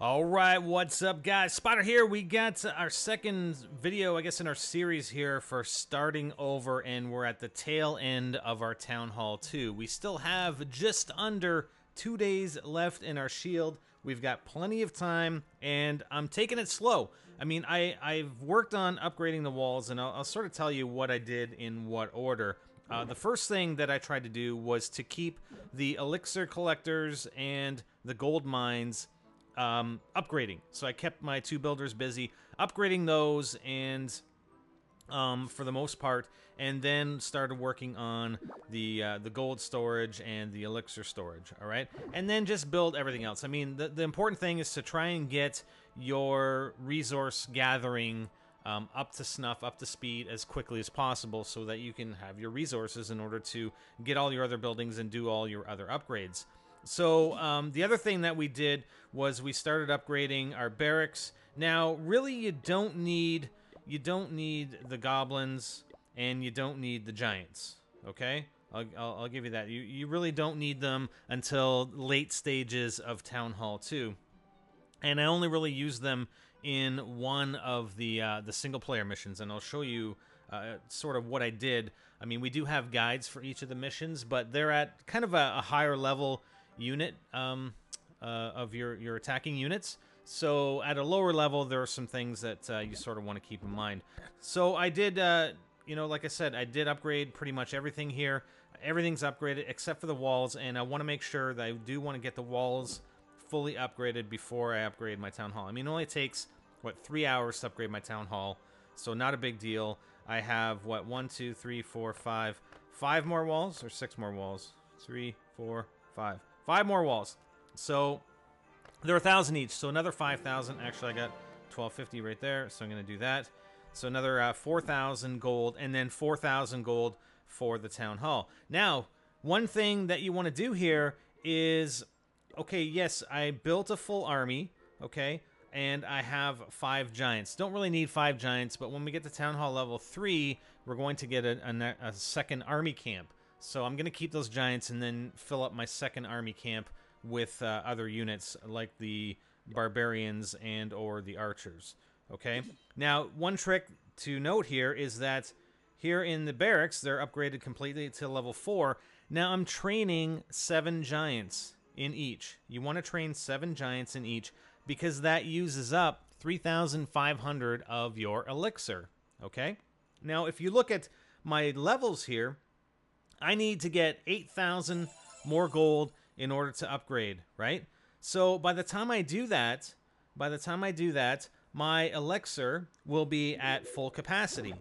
All right, what's up, guys? Spotter here. We got our second video, I guess, in our series here for starting over, and we're at the tail end of our Town Hall 2. We still have just under 2 days left in our shield. We've got plenty of time, and I'm taking it slow. I mean, I've worked on upgrading the walls, and I'll sort of tell you what I did in what order. The first thing that I tried to do was to keep the elixir collectors and the gold mines upgrading. So I kept my two builders busy upgrading those, and for the most part, and then started working on the gold storage and the elixir storage. All right, and then just build everything else. I mean, the important thing is to try and get your resource gathering up to snuff, up to speed as quickly as possible, so that you can have your resources in order to get all your other buildings and do all your other upgrades. So the other thing that we did was we started upgrading our barracks. Now, really, you don't need the goblins and you don't need the giants. Okay, I'll give you that. You really don't need them until late stages of Town Hall 2, and I only really use them in one of the single player missions, and I'll show you sort of what I did. I mean, we do have guides for each of the missions, but they're at kind of a higher level unit of your attacking units. So at a lower level, there are some things that you sort of want to keep in mind. So I did, like I said, I did upgrade pretty much everything here. Everything's upgraded except for the walls, and I want to make sure that I do want to get the walls fully upgraded before I upgrade my town hall. I mean, it only takes, 3 hours to upgrade my town hall, so not a big deal. I have, 1, 2, 3, 4, 5, 5 more walls, or 6 more walls? 3, 4, 5. 5 more walls. So they're 1,000 each, so another 5,000. Actually, I got 1,250 right there, so I'm going to do that. So another 4,000 gold, and then 4,000 gold for the town hall. Now, one thing that you want to do here is, okay, yes, I built a full army, okay, and I have 5 giants. Don't really need 5 giants, but when we get to town hall level 3, we're going to get a second army camp. So I'm going to keep those giants and then fill up my second army camp with other units like the barbarians and or the archers. Okay. Now, one trick to note here is that here in the barracks, they're upgraded completely to level 4. Now I'm training 7 giants in each. You want to train 7 giants in each because that uses up 3,500 of your elixir. Okay. Now, if you look at my levels here, I need to get 8,000 more gold in order to upgrade, right? So by the time I do that, my elixir will be at full capacity.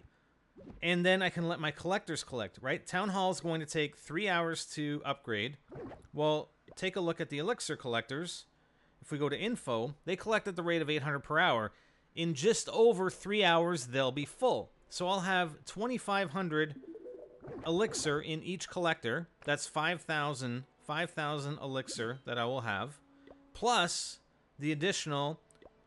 And then I can let my collectors collect, right? Town Hall is going to take 3 hours to upgrade. Well, take a look at the elixir collectors. If we go to info, they collect at the rate of 800 per hour. In just over 3 hours, they'll be full. So I'll have 2,500 elixir in each collector. That's 5,000 elixir that I will have, plus the additional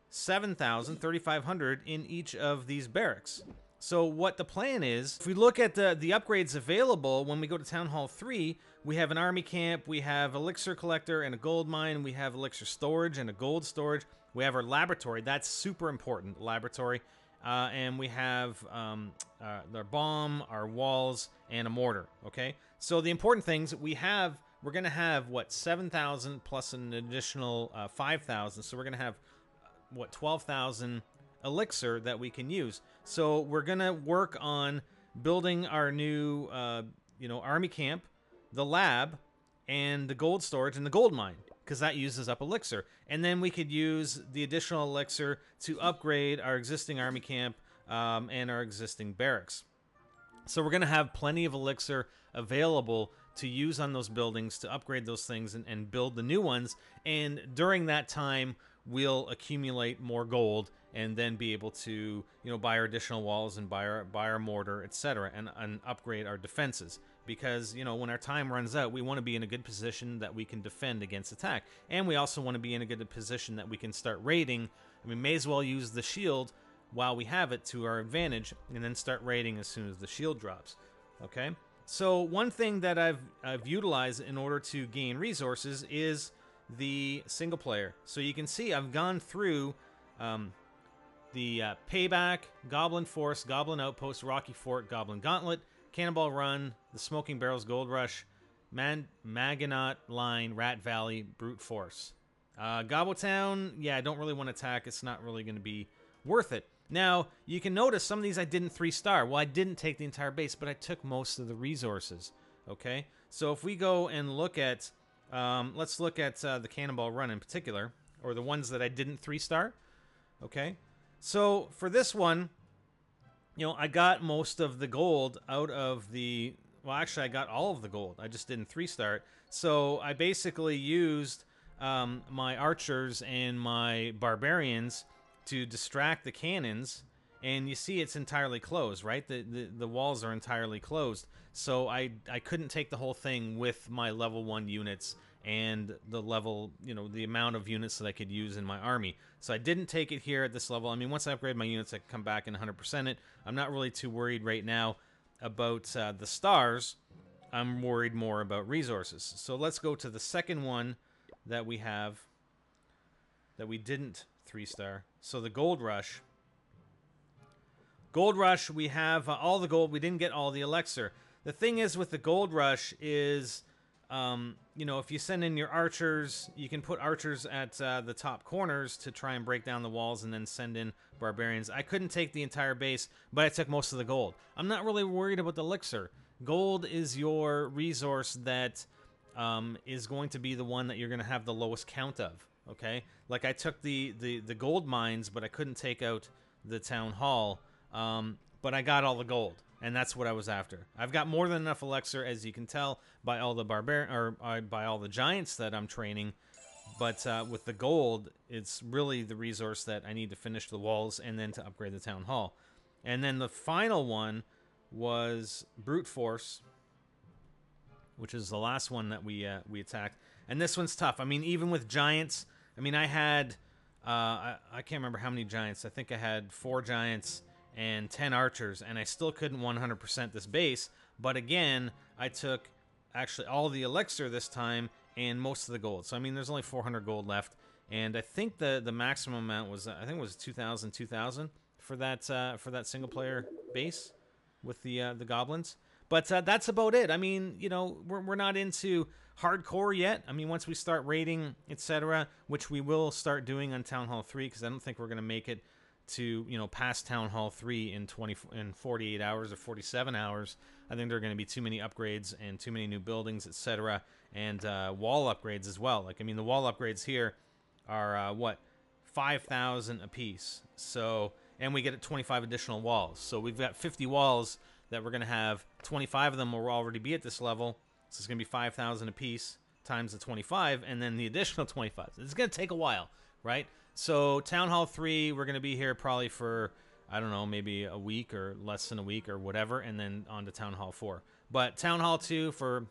7,000, 3,500 in each of these barracks. So what the plan is, if we look at the upgrades available when we go to Town Hall 3, we have an army camp, we have elixir collector and a gold mine, we have elixir storage and a gold storage, we have our laboratory. That's super important, laboratory. And we have our bomb, our walls, and a mortar, okay? So the important things, we're going to have, 7,000 plus an additional 5,000. So we're going to have, 12,000 elixir that we can use. So we're going to work on building our new, army camp, the lab, and the gold storage and the gold mine, because that uses up elixir. And then we could use the additional elixir to upgrade our existing army camp and our existing barracks. So we're going to have plenty of elixir available to use on those buildings to upgrade those things and build the new ones. And during that time, we'll accumulate more gold and then be able to, buy our additional walls and buy our mortar, etc., and upgrade our defenses. Because, when our time runs out, we want to be in a good position that we can defend against attack. And we also want to be in a good position that we can start raiding. I mean, may as well use the shield while we have it to our advantage, and then start raiding as soon as the shield drops. Okay? So one thing that I've utilized in order to gain resources is the single player. So you can see I've gone through the Payback, Goblin Force, Goblin Outpost, Rocky Fort, Goblin Gauntlet, Cannonball Run, the Smoking Barrels Gold Rush, Maginot Line, Rat Valley, Brute Force. Gobbletown, yeah, I don't really want to attack. It's not really going to be worth it. Now, you can notice some of these I didn't 3-star. Well, I didn't take the entire base, but I took most of the resources. Okay? So if we go and look at, let's look at the Cannonball Run in particular, or the ones that I didn't 3-star. Okay? So for this one, you know, I got most of the gold out of the... Well, actually, I got all of the gold. I just didn't 3-star it. So I basically used my archers and my barbarians to distract the cannons. And you see it's entirely closed, right? The walls are entirely closed. So I couldn't take the whole thing with my level 1 units and the level, you know, the amount of units that I could use in my army. So I didn't take it here at this level. I mean, once I upgrade my units, I can come back and 100% it. I'm not really too worried right now about the stars. I'm worried more about resources. So let's go to the second one that we have that we didn't 3-star. So the Gold Rush. Gold Rush, we have all the gold. We didn't get all the Elixir. The thing is with the Gold Rush is, you know, if you send in your archers, you can put archers at the top corners to try and break down the walls and then send in barbarians. I couldn't take the entire base, but I took most of the gold. I'm not really worried about the Elixir. Gold is your resource that is going to be the one that you're going to have the lowest count of, okay? Like I took the gold mines, but I couldn't take out the town hall, but I got all the gold. And that's what I was after. I've got more than enough Elixir, as you can tell, by all the by all the giants that I'm training. But with the gold, it's really the resource that I need to finish the walls and then to upgrade the town hall. And then the final one was Brute Force, which is the last one that we attacked. And this one's tough. I mean, even with giants, I mean, I had I can't remember how many giants. I think I had 4 giants and 10 archers, and I still couldn't 100% this base. But again, I took actually all the Elixir this time and most of the gold. So I mean, there's only 400 gold left, and I think the maximum amount was, I think it was 2,000 for that single player base with the goblins. But that's about it. I mean, you know, we're not into hardcore yet. I mean, once we start raiding, etc., which we will start doing on Town Hall 3, because I don't think we're going to make it to, you know, past Town Hall 3 in 48 hours or 47 hours. I think there are going to be too many upgrades and too many new buildings, etc., and wall upgrades as well. Like, I mean, the wall upgrades here are, what, 5,000 apiece. So, and we get 25 additional walls. So we've got 50 walls that we're going to have. 25 of them will already be at this level. So it's going to be 5,000 apiece times the 25, and then the additional 25. It's going to take a while, right? So Town Hall 3, we're going to be here probably for, I don't know, maybe a week or less than a week or whatever, and then on to Town Hall 4. But Town Hall 2, for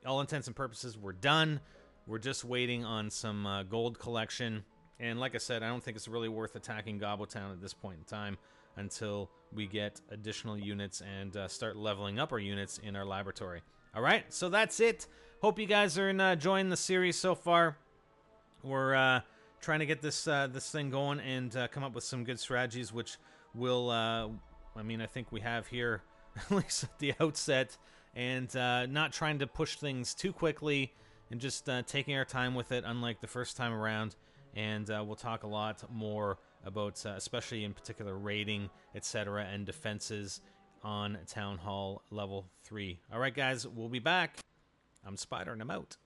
all intents and purposes, we're done. We're just waiting on some gold collection. And like I said, I don't think it's really worth attacking Gobbletown at this point in time until we get additional units and start leveling up our units in our laboratory. All right, so that's it. Hope you guys are enjoying the series so far. We're trying to get this thing going and come up with some good strategies, which will, I mean, I think we have here, at least at the outset, and not trying to push things too quickly and just taking our time with it, unlike the first time around. And we'll talk a lot more about, especially in particular, raiding, etc., and defenses on Town Hall Level 3. All right, guys, we'll be back. I'm Spider, and I'm out.